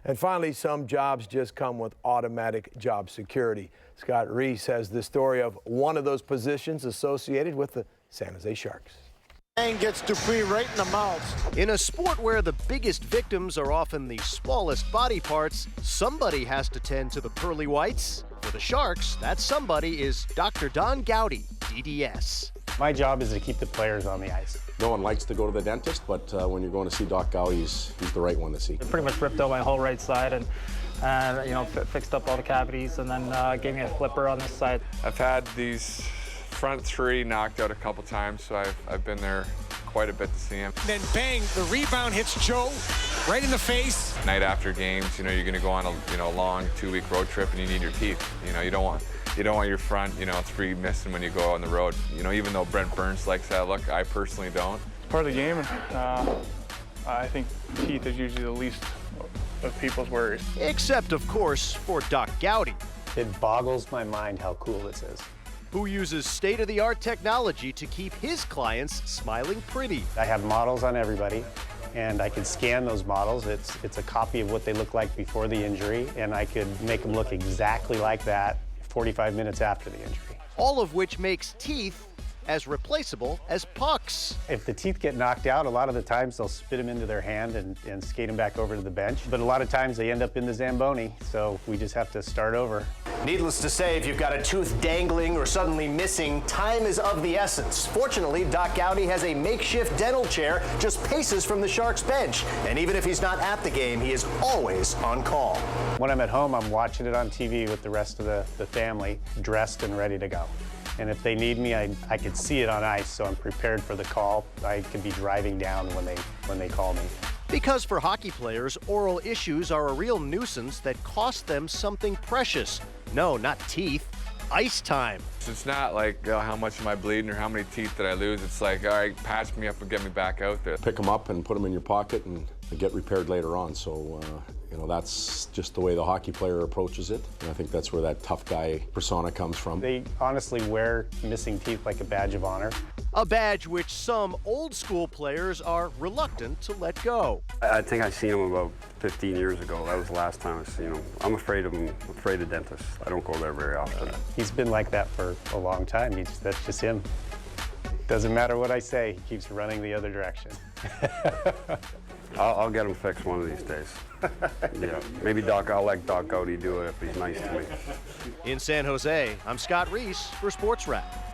And finally, some jobs just come with automatic job security. Scott Reiss has the story of one of those positions associated with the San Jose Sharks. And gets Dupree right in the mouth. In a sport where the biggest victims are often the smallest body parts, somebody has to tend to the pearly whites. For the Sharks, that somebody is Dr. Don Gowdy, DDS. My job is to keep the players on the ice. No one likes to go to the dentist, but when you're going to see Doc Gowdy, he's the right one to see. They pretty much ripped out my whole right side and fixed up all the cavities, and then gave me a flipper on this side. I've had these front three knocked out a couple times, so I've been there quite a bit to see him. Then bang, the rebound hits Joe right in the face. Night after games, you're going to go on a long 2-week road trip, and you need your teeth. You don't want your front, three missing when you go on the road. Even though Brent Burns likes that look, I personally don't. It's part of the game, and I think teeth is usually the least of people's worries. Except, of course, for Doc Gowdy. It boggles my mind how cool this is. Who uses state-of-the-art technology to keep his clients smiling pretty. I have models on everybody, and I can scan those models. It's a copy of what they look like before the injury, and I could make them look exactly like that 45 minutes after the injury. All of which makes teeth as replaceable as pucks. If the teeth get knocked out, a lot of the times they'll spit them into their hand and skate them back over to the bench. But a lot of times they end up in the Zamboni, so we just have to start over. Needless to say, if you've got a tooth dangling or suddenly missing, time is of the essence. Fortunately, Doc Gowdy has a makeshift dental chair just paces from the Sharks bench. And even if he's not at the game, he is always on call. When I'm at home, I'm watching it on TV with the rest of the family, dressed and ready to go. And if they need me, I could see it on ice, so I'm prepared for the call. I could be driving down when they call me. Because for hockey players, oral issues are a real nuisance that cost them something precious. No, not teeth, ice time. It's not like how much am I bleeding or how many teeth did I lose. It's like, all right, patch me up and get me back out there. Pick them up and put them in your pocket and get repaired later on. So, that's just the way the hockey player approaches it. And I think that's where that tough guy persona comes from. They honestly wear missing teeth like a badge of honor. A badge which some old school players are reluctant to let go. I think I seen him about 15 years ago. That was the last time I seen him. I'm afraid of him. I'm afraid of dentists. I don't go there very often. He's been like that for a long time. That's just him. Doesn't matter what I say, he keeps running the other direction. I'll get him fixed one of these days. Yeah, maybe I'll let Doc Gowdy do it if he's nice to me. In San Jose, I'm Scott Reiss for Sports Wrap.